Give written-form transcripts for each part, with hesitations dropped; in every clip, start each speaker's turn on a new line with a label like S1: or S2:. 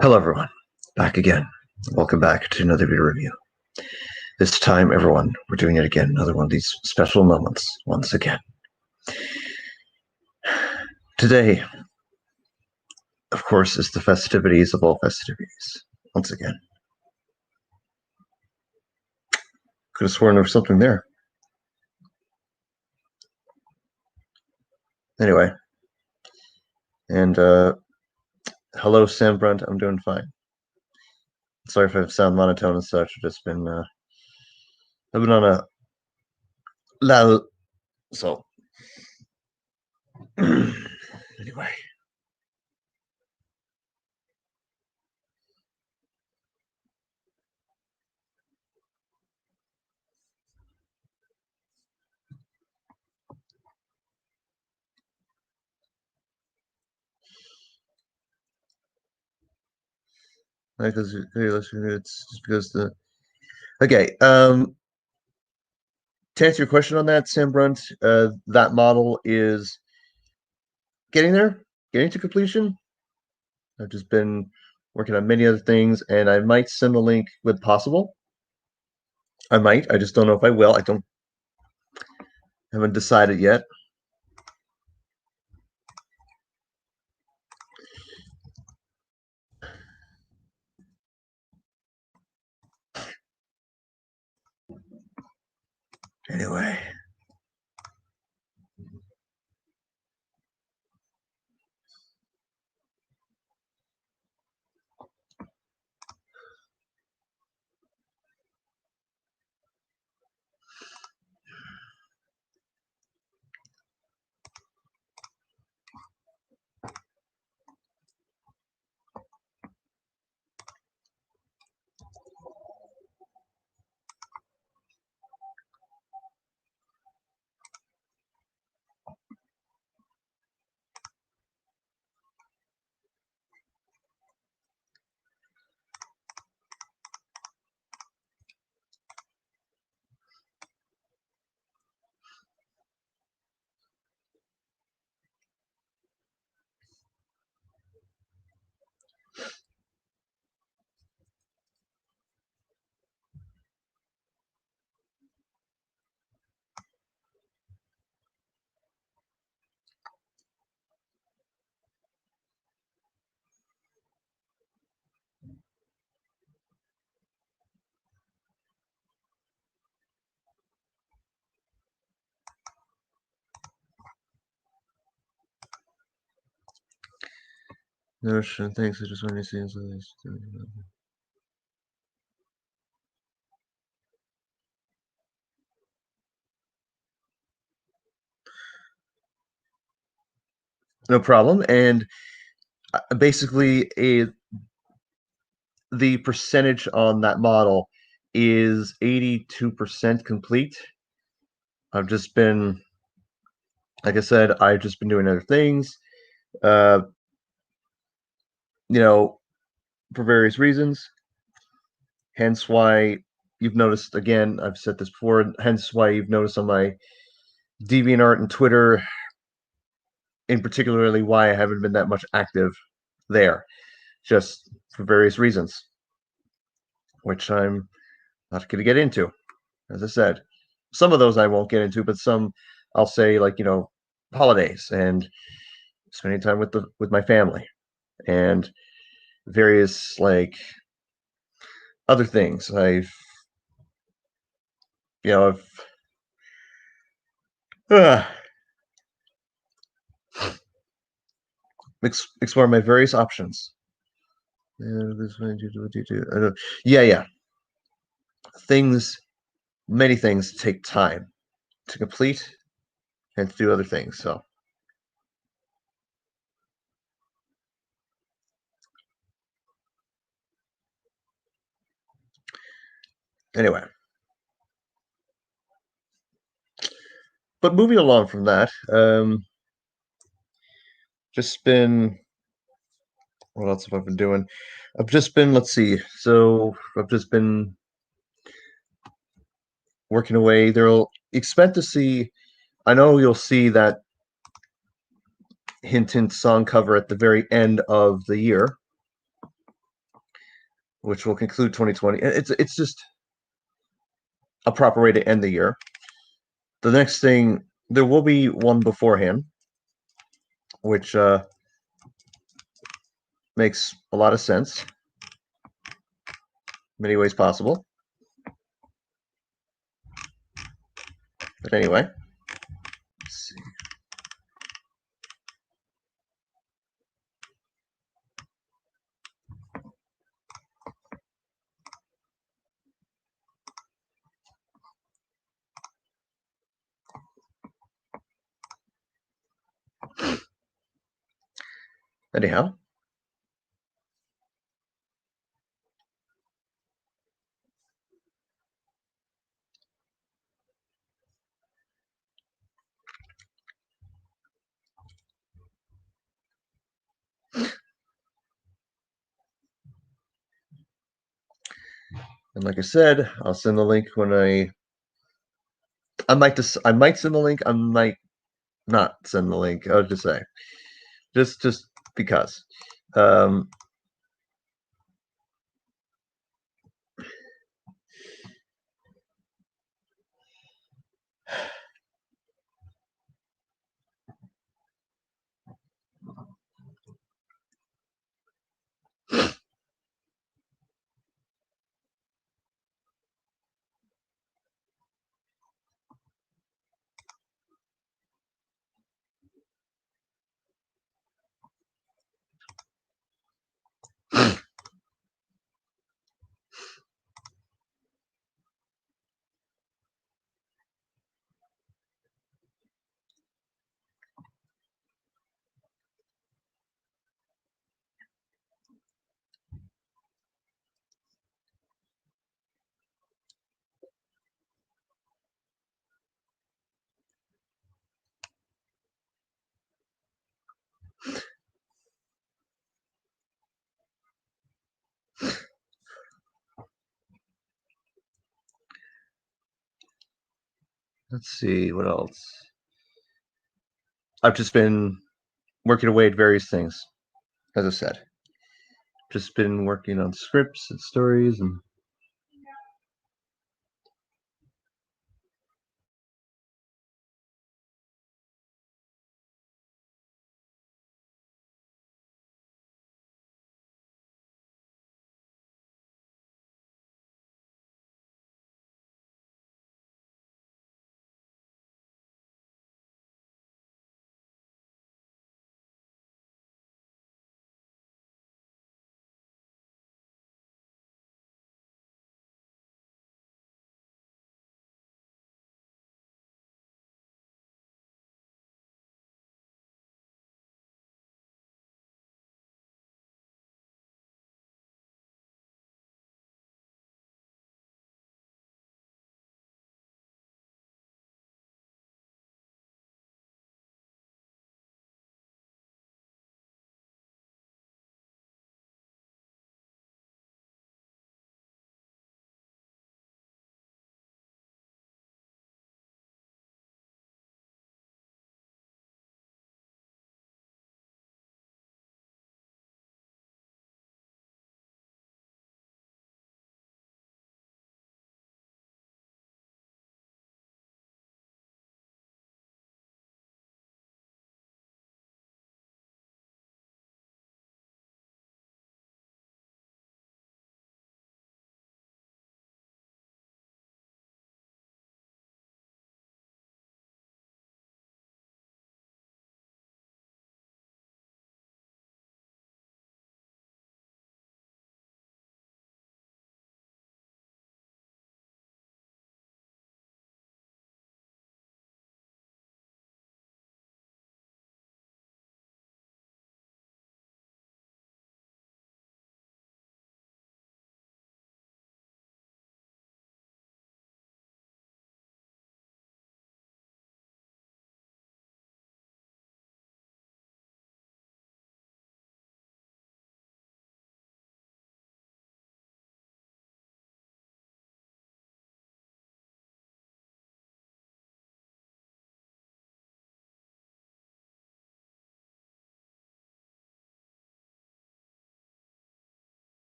S1: Hello everyone, back again. Welcome back to another video review. This time, everyone, we're doing it again, another one of these special moments, once again. Today, of course, is the festivities of all festivities, once again. Could have sworn there was something there. Anyway, and hello Sam Brunt, I'm doing fine. Sorry if I sound monotone and such, I've just been, I've been on a loud, so, anyway. Because it's just because the okay. To answer your question on that, Sam Brunt, that model is getting there, getting to completion. I've just been working on many other things, and I might send the link with possible. I might. I just don't know if I will. Haven't decided yet. Anyway. No, sure, thanks. I just wanted to see this. No problem. And basically, the percentage on that model is 82% complete. I've just been, like I said, I've just been doing other things, you know, for various reasons. Hence why you've noticed, again, I've said this before, hence why you've noticed on my DeviantArt and Twitter, in particularly why I haven't been that much active there, just for various reasons, which I'm not going to get into. As I said, some of those I won't get into, but some I'll say, like, holidays and spending time with my family and various, like, other things. I've explore my various options. Yeah. Many things take time to complete and to do other things. So anyway, but moving along from that, just been, what else have I been doing? I've just been, let's see. So I've just been working away. There'll expect to see. I know you'll see that hint song cover at the very end of the year. which will conclude 2020. It's just a proper way to end the year. The next thing, there will be one beforehand, which makes a lot of sense, many ways possible. But anyway, let's see. Anyhow, and like I said, I'll send the link when I might send the link. I might not send the link. I'll just say, just because. Um, let's see what else. I've just been working away at various things, as I said. Just been working on scripts and stories and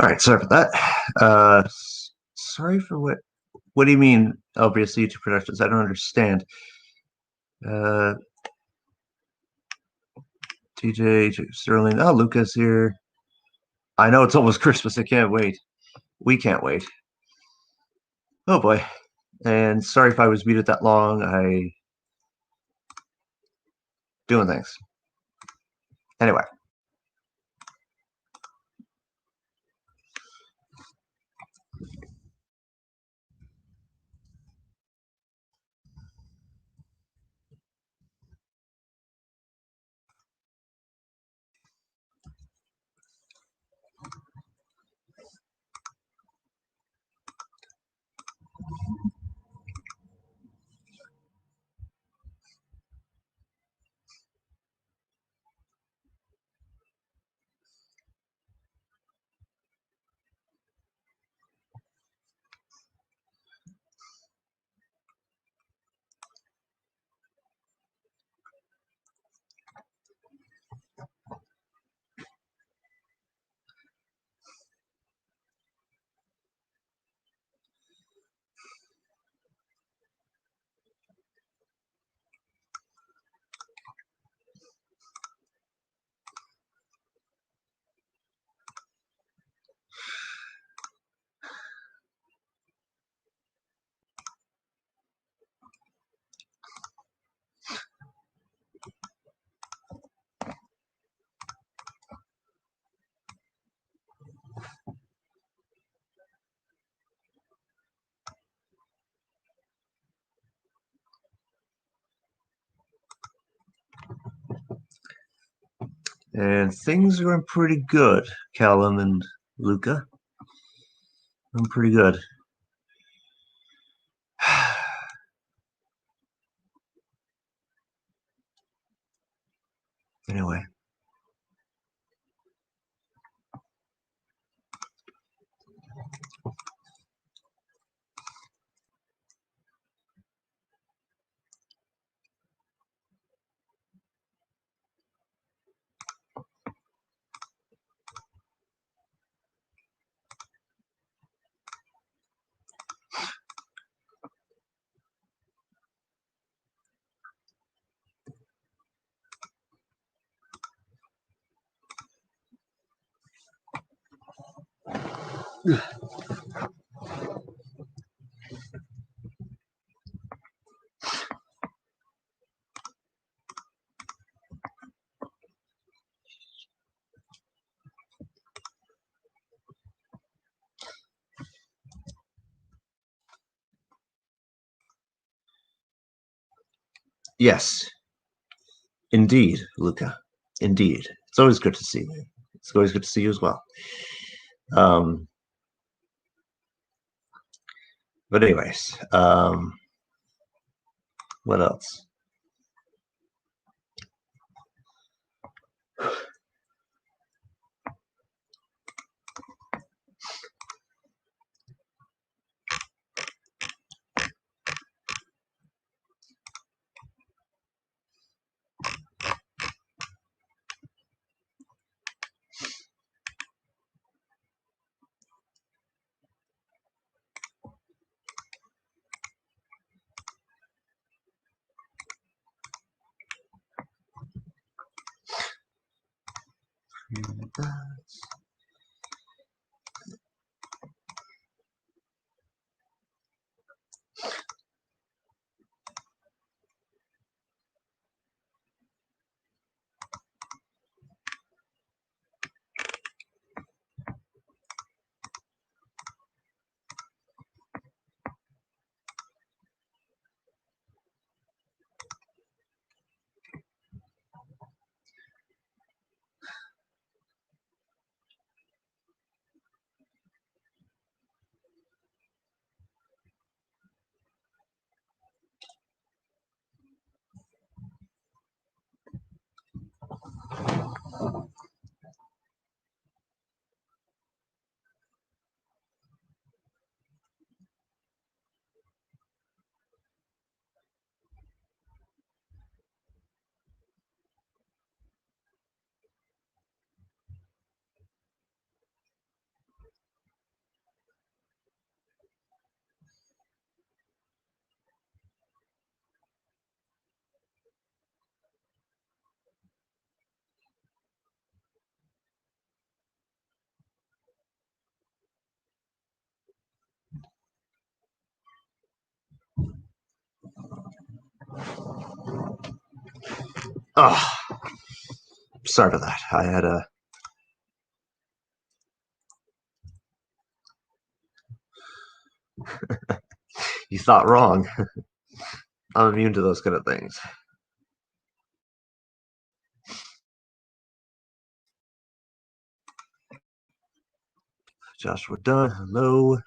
S1: All right, sorry for that. Sorry for what? What do you mean, LBS YouTube Productions? I don't understand. Uh, TJ, Sterling. Oh, Luca's here. I know it's almost Christmas. I can't wait. We can't wait. Oh boy. And sorry if I was muted that long. I doing things. Anyway. And things are going pretty good, Callum and Luca. I'm pretty good. Anyway. Yes, indeed, Luca. Indeed. It's always good to see you. It's always good to see you as well. Um, but anyways, what else? Oh, sorry for that. I had a. You thought wrong. I'm immune to those kind of things. Joshua Dunn, hello.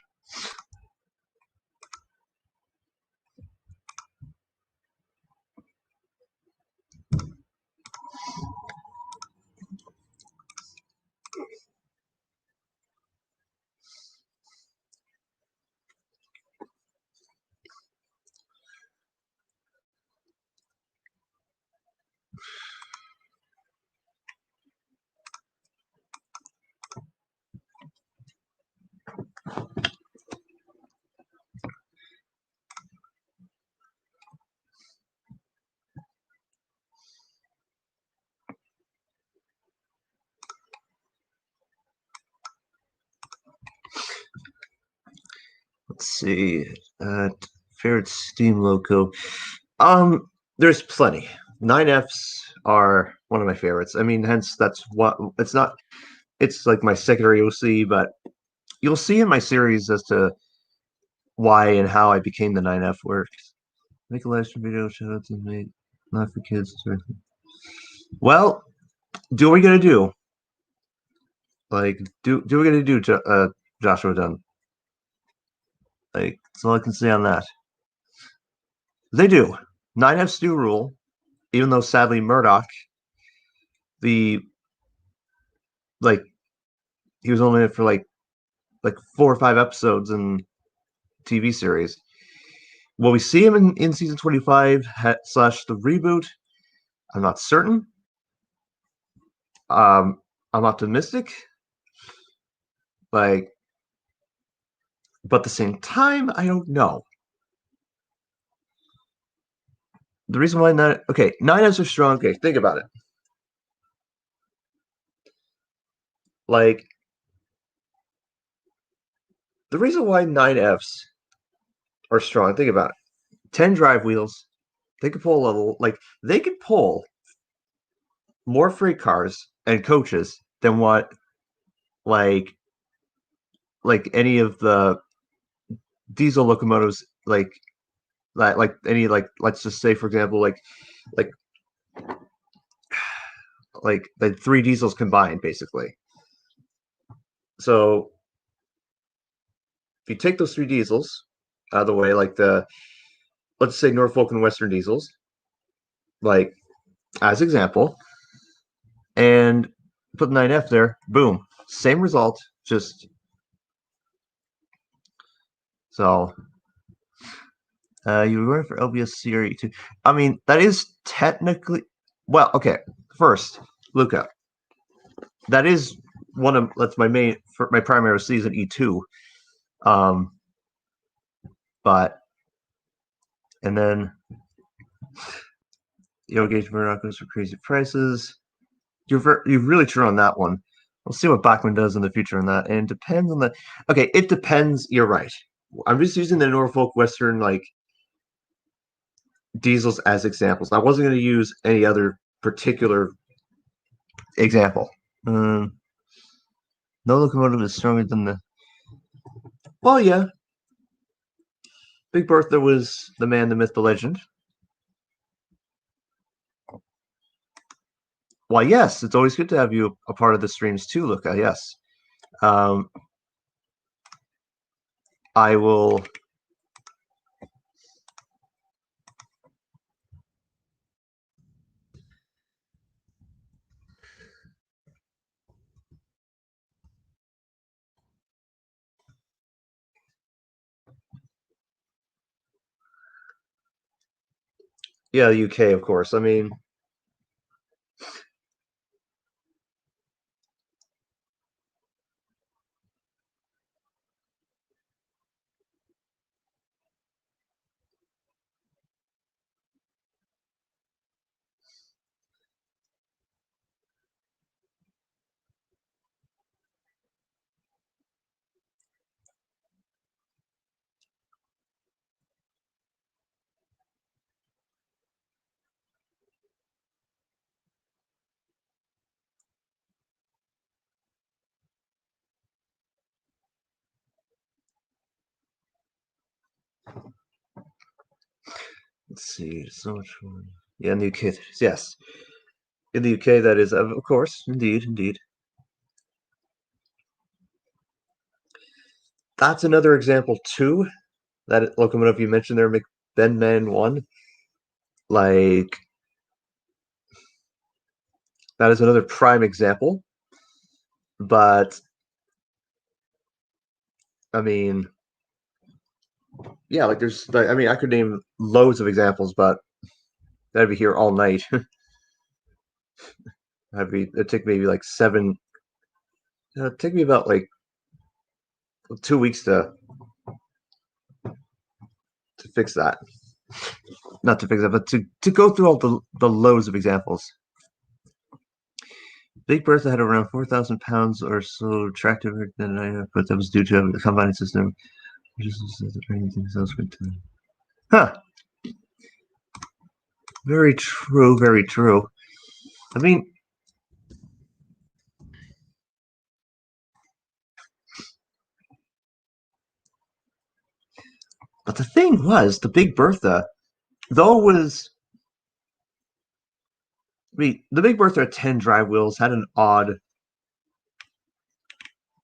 S1: Let's see. Favorite Steam loco. There's plenty. 9Fs are one of my favorites. I mean, hence that's what it's not. It's like my secondary OC, but you'll see in my series as to why and how I became the 9F works. Make a live stream video, shout out to me, not for kids. Well, do what we gotta do. Like, do what we gotta do, Joshua Dunn. Like, that's all I can say on that. They do. 9Fs do rule, even though sadly Murdoch, the like, he was only in it for like 4 or 5 episodes in TV series. Will we see him in season 25 slash the reboot? I'm not certain. I'm optimistic. Like, but at the same time, I don't know. The reason why not okay, 9Fs are strong. Okay, think about it. Like, the reason why 9Fs are strong, think about it. 10 drive wheels, they could pull a level, like, they could pull more freight cars and coaches than what, like, any of the diesel locomotives, like any, like, let's just say, for example, like, the 3 diesels combined, basically. So if you take those 3 diesels out of the way, like let's say Norfolk and Western diesels, like, as example, and put the 9F there, boom, same result, just so. You were going for LBS Series 2. I mean, that is technically well. Okay, first, Luca. That is that's my main for my primary season E2. Um, but and then Gage Murdoch goes for crazy prices. You've really true on that one. We'll see what Bachman does in the future on that, and it depends on the. Okay, it depends. You're right. I'm just using the Norfolk Western diesels as examples. I wasn't going to use any other particular example. No locomotive is stronger than the. Well, yeah. Big Bertha was the man, the myth, the legend. Why, yes, it's always good to have you a part of the streams too, Luca. Yes. I will. Yeah, the UK, of course. I mean, Let's see, so much fun. Yeah, in the UK, yes. In the UK, that is, of course, indeed. That's another example too. That locomotive you mentioned there, Ben 1, like that is another prime example. But I mean, yeah, like there's, like, I mean, I could name loads of examples, but that'd be here all night. It'd take maybe like seven. It'd take me about like 2 weeks to fix that. Not to fix that, but to go through all the loads of examples. Big Bertha had around 4,000 pounds or so attractive than I have, but that was due to the combining system. Huh. Very true, very true. I mean, but the thing was, the Big Bertha, though was, I mean, the Big Bertha had 10 drive wheels, had an odd,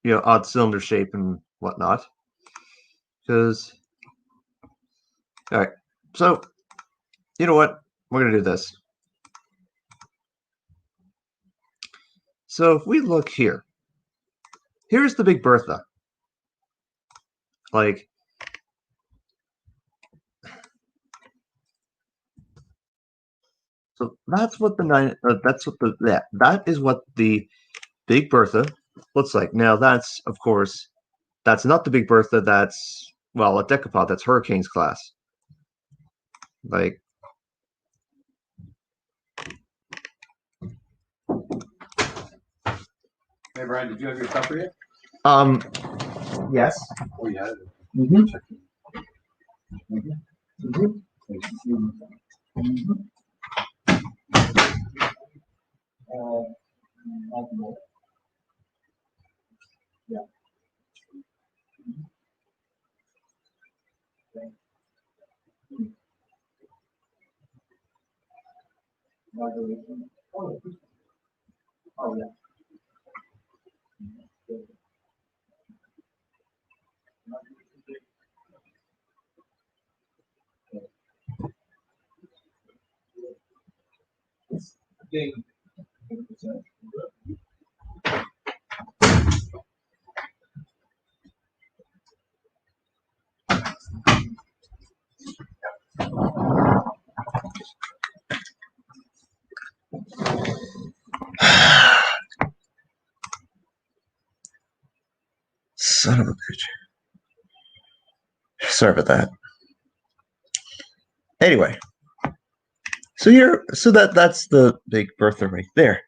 S1: odd cylinder shape and whatnot. Because, all right, so, you know what? We're going to do this. So if we look here, here's the Big Bertha. Like, so that's what the nine. That's what the that is what the Big Bertha looks like. Now that's, of course, that's not the Big Bertha. That's, well, a decapod. That's Hurricane's class. Like,
S2: Hey Brian, did you have your supper yet?
S1: Yes.
S2: Oh yeah.
S1: Mm-hmm.
S2: Mm-hmm.
S1: Mm-hmm. Yeah. Oh, oh yeah. Son of a bitch. Sorry about that. Anyway, so that's the Big Bertha right there.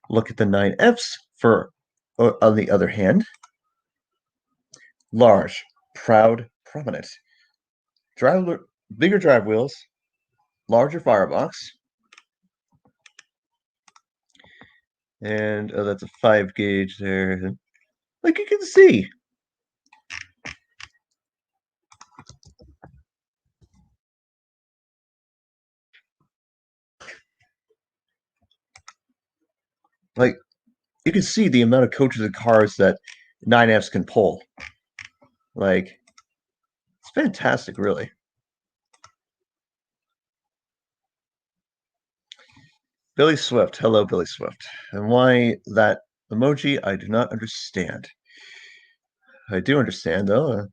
S1: Look at the 9Fs for, on the other hand, large, proud, prominent. Bigger drive wheels, larger firebox, and that's a 5 gauge there. Like you can see, like you can see the amount of coaches and cars that 9Fs can pull. Like, it's fantastic, really. Billy Swift. Hello, Billy Swift. And why that emoji, I do not understand. I do understand, though.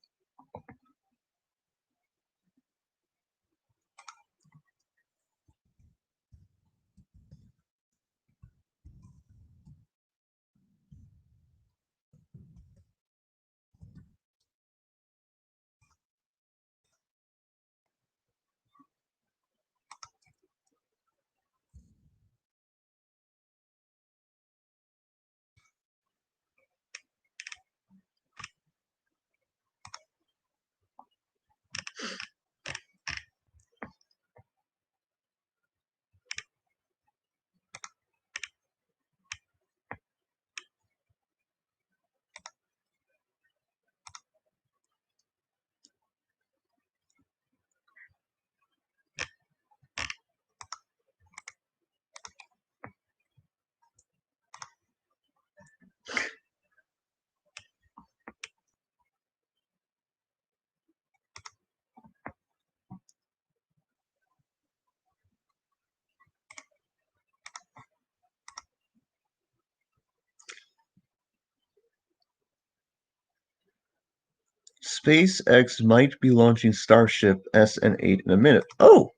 S1: SpaceX might be launching Starship SN8 in a minute. Oh,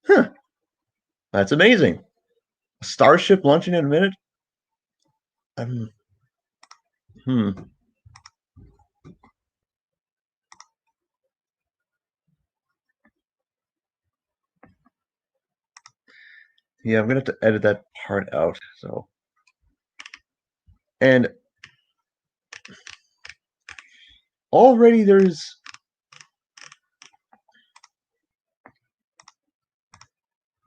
S1: huh. That's amazing. Starship launching in a minute? Um, hmm. Yeah, I'm gonna have to edit that part out. So, and already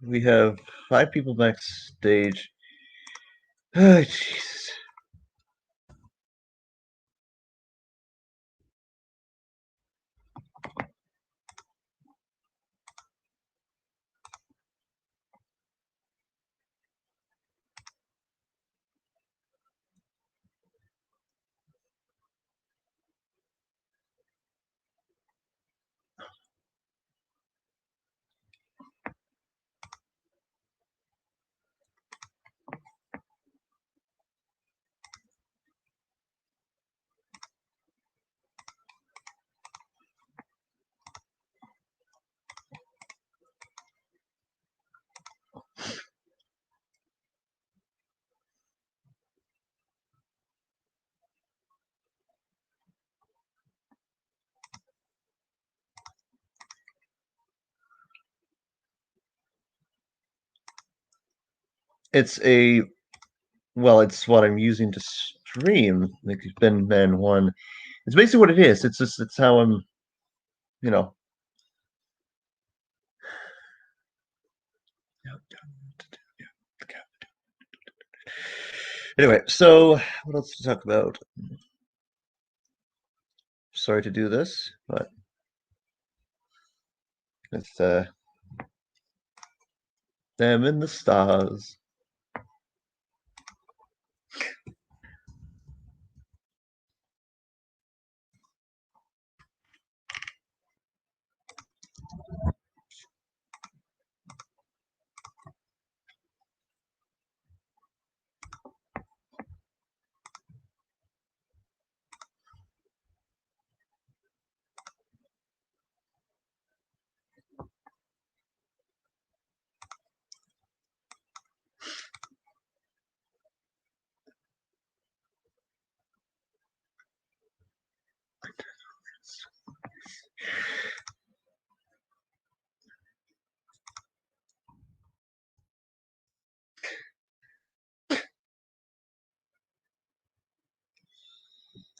S1: we have 5 people backstage. Oh, Jesus. It's what I'm using to stream. Like Ben Man 1. It's basically what it is. It's how I'm, you know. Anyway, so what else to talk about? Sorry to do this, but it's them and the stars.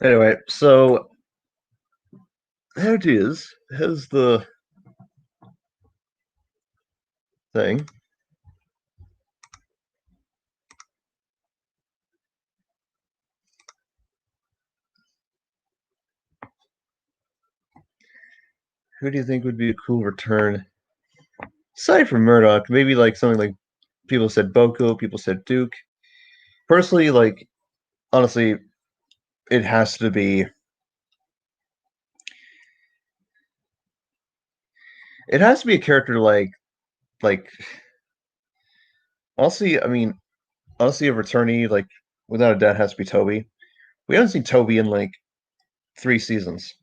S1: Anyway, so there it is. Here's the thing. Who do you think would be a cool return? Aside from Murdoch, maybe like something like people said Boko, people said Duke. Personally, like honestly, it has to be. It has to be a character like honestly. I mean, honestly, a returnee like without a doubt has to be Toby. We haven't seen Toby in like 3 seasons.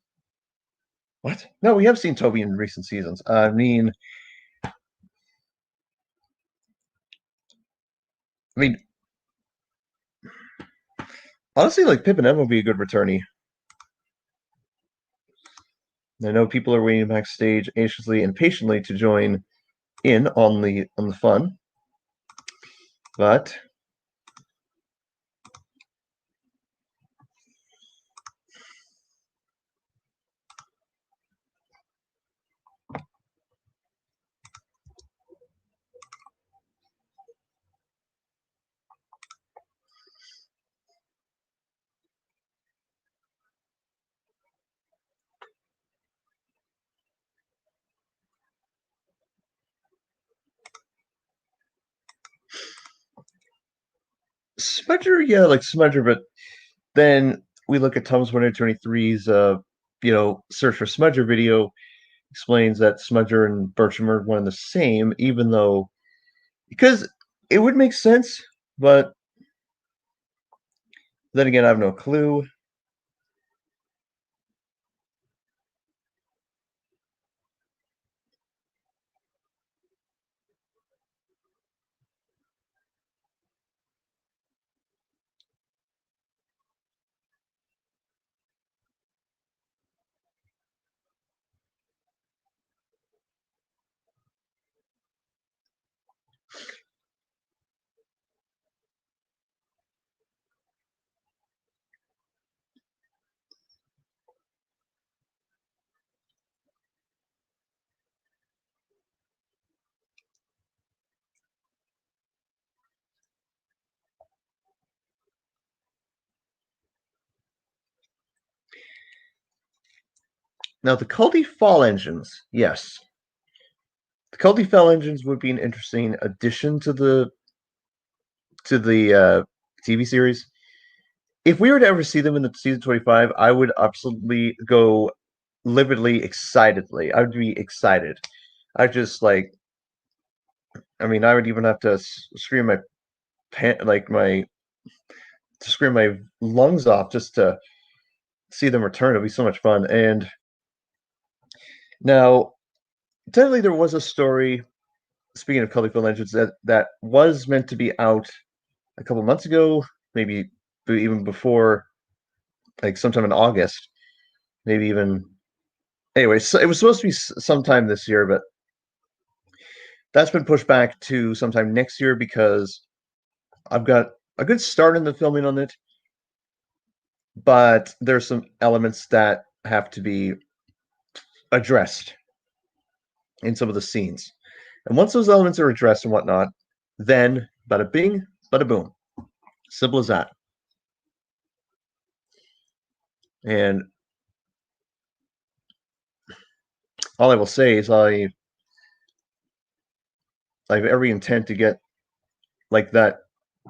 S1: What? No, we have seen Toby in recent seasons. I mean, honestly, like Pip and Em would be a good returnee. I know people are waiting backstage anxiously and patiently to join in on the fun, but Smudger, yeah, like Smudger, but then we look at Tom's 123's search for Smudger video explains that Smudger and Bertram are one and the same, even though because it would make sense, but then again, I have no clue. Now, the Culty Fall engines, yes. The Culty Fall engines would be an interesting addition to the TV series. If we were to ever see them in the season 25, I would absolutely go lividly, excitedly. I would be excited. I just like, I mean, I would even have to scream my to scream my lungs off just to see them return. It'd be so much fun. And now, technically, there was a story. Speaking of Colorful Legends, that was meant to be out a couple months ago, maybe even before, like sometime in August, maybe even. Anyway, so it was supposed to be sometime this year, but that's been pushed back to sometime next year because I've got a good start in the filming on it, but there's some elements that have to be addressed in some of the scenes. And once those elements are addressed and whatnot, then bada bing, bada boom. Simple as that. And all I will say is I have every intent to get like that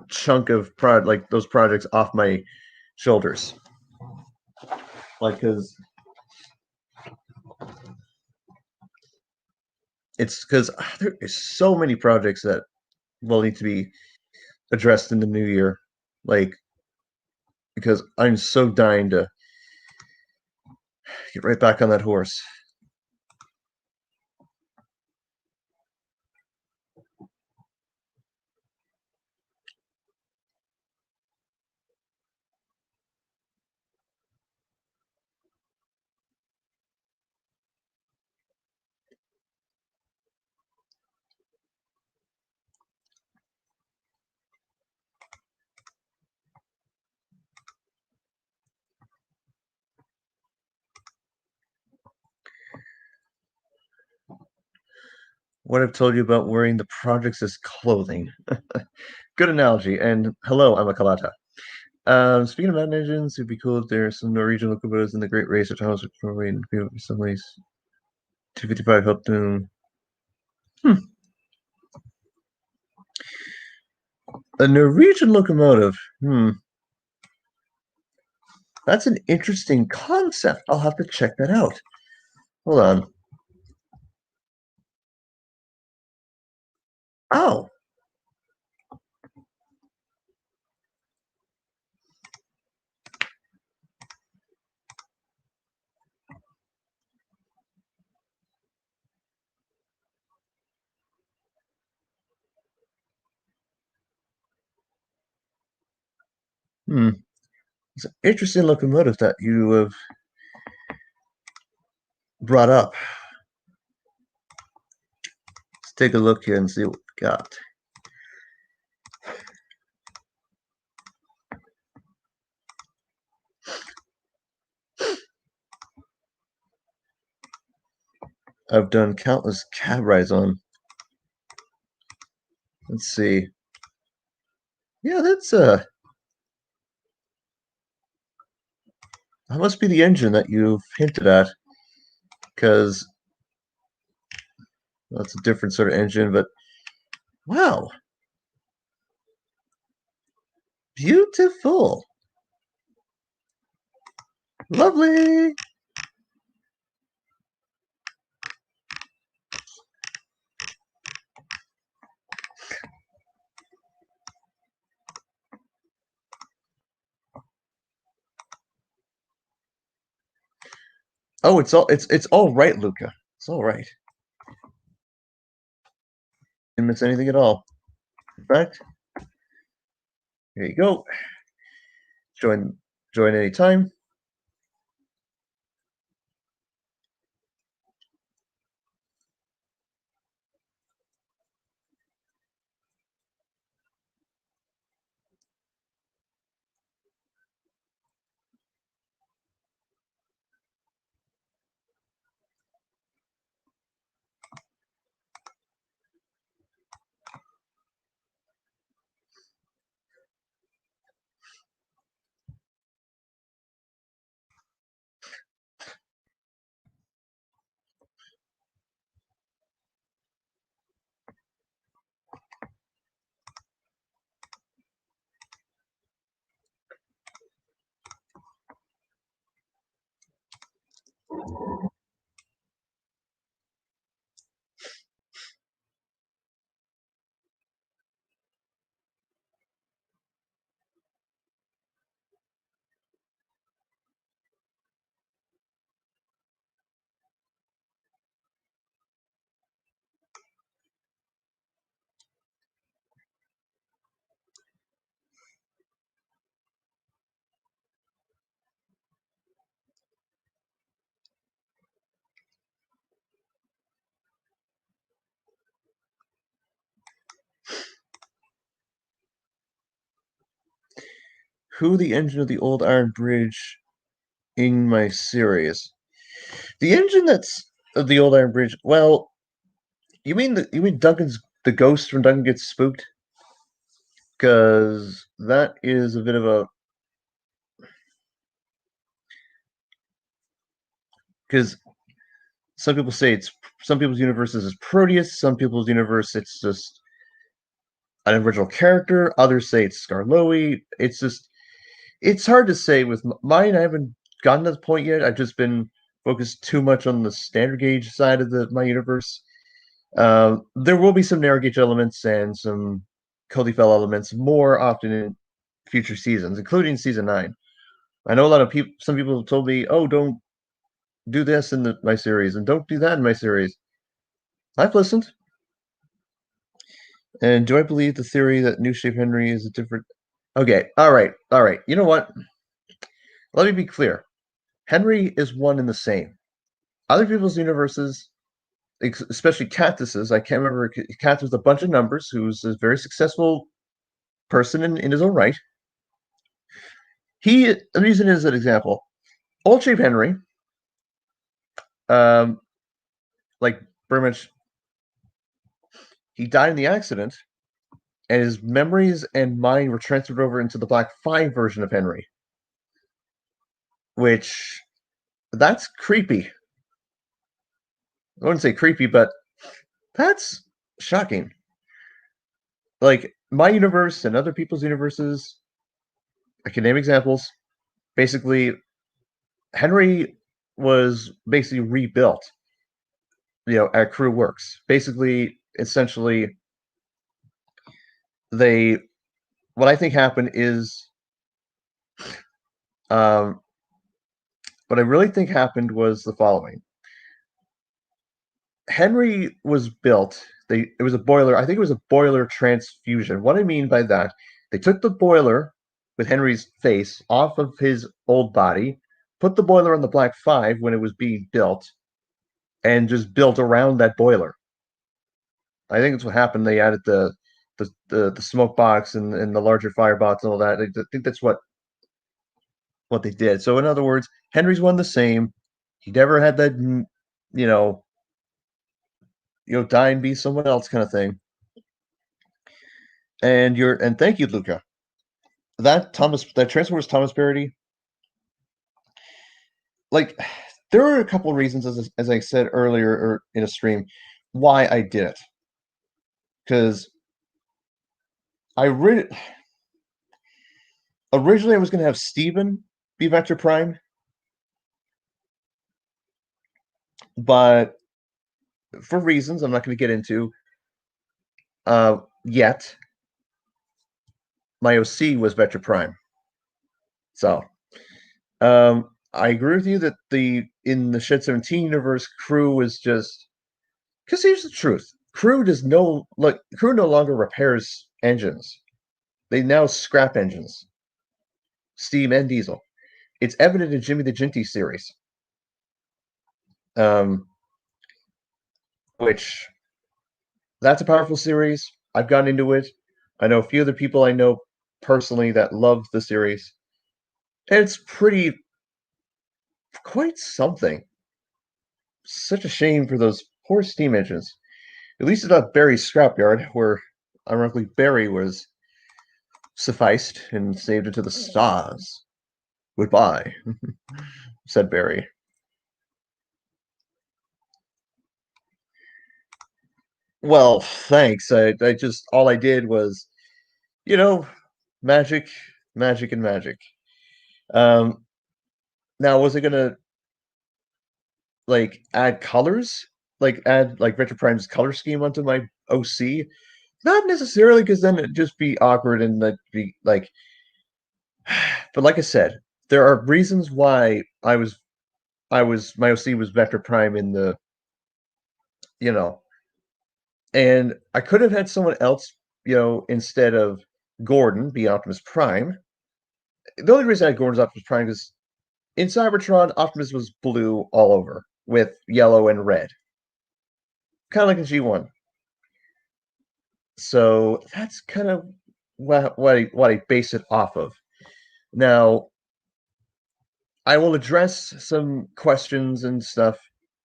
S1: chunk of like those projects off my shoulders. Like, because there is so many projects that will need to be addressed in the new year. Like, because I'm so dying to get right back on that horse. What I've told you about wearing the projects as clothing. Good analogy. And hello, I'm a Kalata. Speaking of mountain engines, it'd be cool if there's some Norwegian locomotives in the Great Race or tunnels in some ways. 255 helped them. A Norwegian locomotive. That's an interesting concept. I'll have to check that out. Hold on. Oh, it's an interesting locomotive that you have brought up. Let's take a look here and see what we got. I've done countless cab rides on. Let's see. Yeah, that must be the engine that you've hinted at, because that's a different sort of engine, but wow. Beautiful. Lovely. Oh, it's all right, Luca. It's all right. Didn't miss anything at all. In fact, here you go. Join anytime. who the engine of the old Iron Bridge in my series. The engine that's of the old Iron Bridge. Well, you mean Duncan's the ghost when Duncan gets spooked? Because that is a bit of a because some people say it's some people's universes is Proteus, some people's universe it's just an original character. Others say it's Skarloey. It's hard to say with mine. I haven't gotten to the point yet. I've just been focused too much on the standard gauge side of my universe. There will be some narrow gauge elements and some Codifel elements more often in future seasons, including season 9. I know a lot of people. Some people have told me, "Oh, don't do this in my series and don't do that in my series." I've listened. And do I believe the theory that New Shape Henry is a different? Okay, all right, all right. You know what? Let me be clear. Henry is one and the same. Other people's universes, especially Cactus's, I can't remember. Cactus with a bunch of numbers, who's a very successful person in his own right. I'm using it as an example. Old Shape Henry, um, like very much, he died in the accident, and his memories and mind were transferred over into the Black 5 version of Henry, which that's creepy. I wouldn't say creepy, but that's shocking. Like my universe and other people's universes, I can name examples. Basically, Henry was basically rebuilt, at Crew Works. Basically, essentially, they what I think happened is um, what I really think happened was the following. Henry was built. It was a boiler. I think it was a boiler transfusion. What I mean by that, they took the boiler with Henry's face off of his old body, put the boiler on the Black 5 when it was being built, and just built around that boiler. I think that's what happened. They added the smoke box and the larger firebox and all that. I think that's what they did. So in other words, Henry's one the same. He never had that, you know, die and be someone else kind of thing. And thank you, Luca. That Transformers Thomas parody, like there are a couple of reasons, as I said earlier or in a stream, why I did it. Because I read originally I was going to have Steven be Vector Prime, but for reasons I'm not going to get into yet, my OC was Vector Prime. So I agree with you that in the Shed 17 universe, Crew was just because here's the truth. Crew Crew no longer repairs engines. They now scrap engines, steam and diesel. It's evident in Jimmy the Ginty series, um, which that's a powerful series. I've gotten into it. I know a few other people I know personally that love the series. And it's quite something. Such a shame for those poor steam engines. At least it's not Barry's scrapyard, where ironically Barry was sufficed and saved into the stars. Goodbye, said Barry. Well, thanks. I just all I did was, you know, magic, magic, and magic. Um, Now was it gonna like add colors, like add like Retro Prime's color scheme onto my OC? Not necessarily, because then it'd just be awkward and that'd be like. But like I said, there are reasons why my OC was Vector Prime in the you know, and I could have had someone else, instead of Gordon be Optimus Prime. The only reason I had Gordon's Optimus Prime is in Cybertron, Optimus was blue all over with yellow and red, kind of like in G1. So that's kind of what I base it off of. Now, I will address some questions and stuff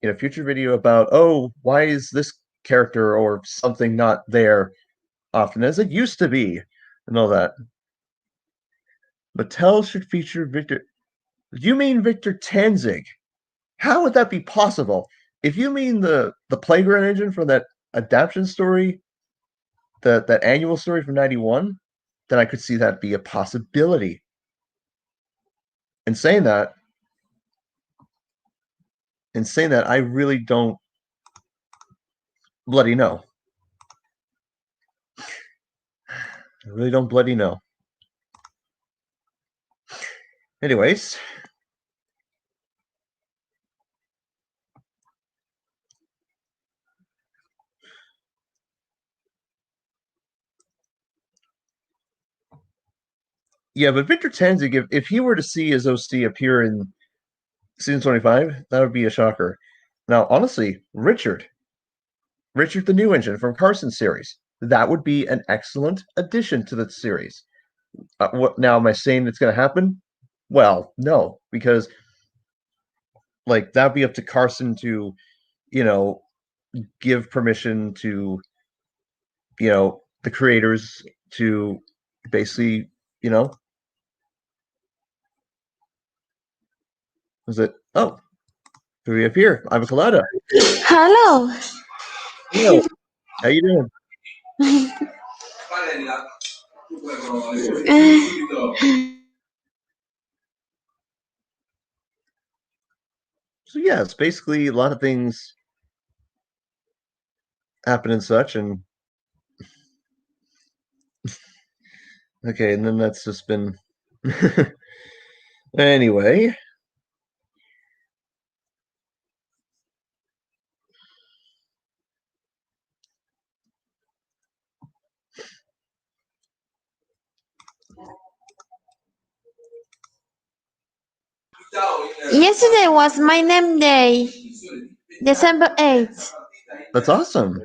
S1: in a future video about, oh, why is this character or something not there often as it used to be, and all that. Mattel should feature Victor. You mean Victor Tanzig? How would that be possible? If you mean the Playground engine from that adaptation story, that annual story from '91, then I could see that be a possibility. In saying that, I really don't bloody know. I really don't bloody know. Anyways, yeah, but Victor Tanzig, if he were to see his OC appear in season 25, that would be a shocker. Now, honestly, Richard the New Engine from Carson's series, that would be an excellent addition to the series. What now? Am I saying it's going to happen? Well, no, because like that'd be up to Carson to, you know, give permission to, the creators to basically, was it? Oh, who do we have here? I'm a Colada.
S3: Hello.
S1: Hello. How you doing? So yeah, it's basically a lot of things happen and such, and okay, and then that's just been anyway.
S3: Yesterday was my name day, December 8th.
S1: That's awesome.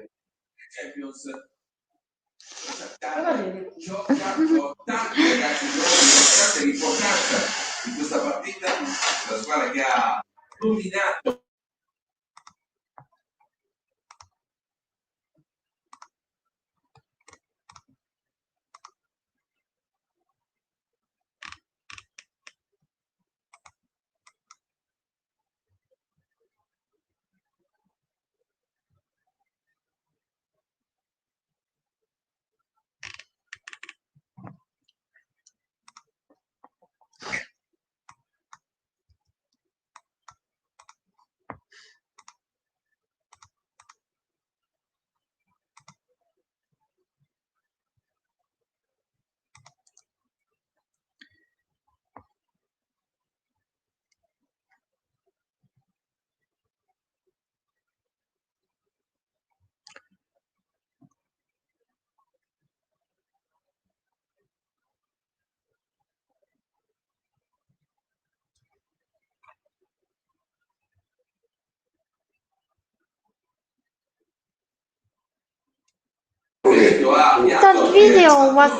S3: That video was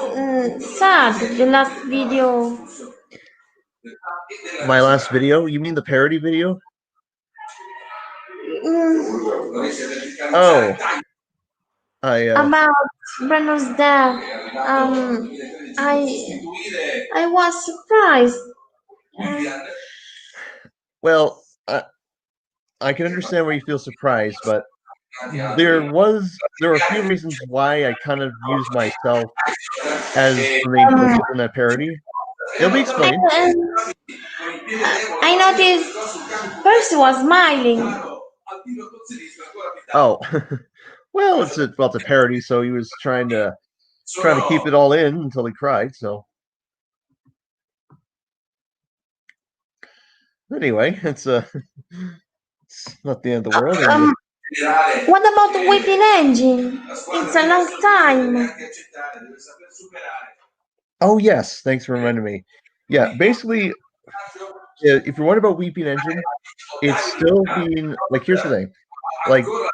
S3: sad, the last video.
S1: My last video? You mean the parody video? Oh,
S3: About Brennan's death. I was surprised.
S1: well, I can understand where you feel surprised, but there were a few reasons why I kind of used myself as the main focus in that parody. It'll be explained.
S3: I noticed Percy was smiling.
S1: Oh, well, it's a parody, so he was trying to keep it all in until he cried. So anyway, it's not the end of the world.
S3: What about the whipping engine? It's a long time.
S1: Oh yes, thanks for reminding me. Yeah, basically, if you're wondering about Weeping Engine, it's still being like. Here's the thing, like a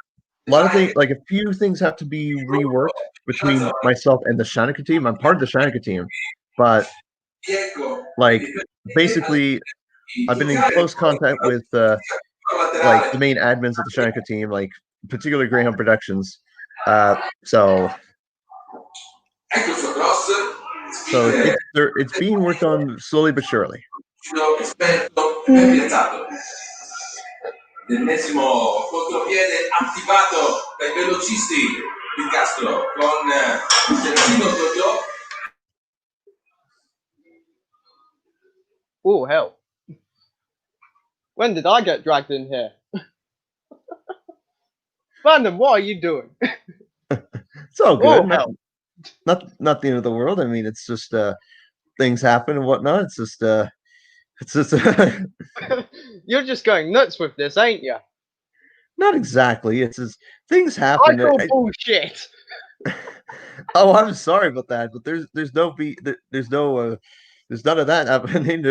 S1: lot of things, like a few things have to be reworked between myself and the Shanika team. I'm part of the Shanika team, but Like, basically, I've been in close contact with like the main admins of the Shanika team, like particularly Greyhound Productions. So it's being worked on slowly but surely.
S2: L'ennesimo contropiede attivato dai velocisti di Castro con Terzino Dodo.
S4: Oh, hell. When did I get dragged in here? Brandon, what are you doing?
S1: It's all good.
S4: Oh,
S1: Not the end of the world. I mean, it's just things happen and whatnot. It's just
S4: You're just going nuts with this, ain't you?
S1: not exactly. It's just things
S4: I
S1: happen.
S4: call bullshit.
S1: Oh, I'm sorry about that, but there's none of that happening.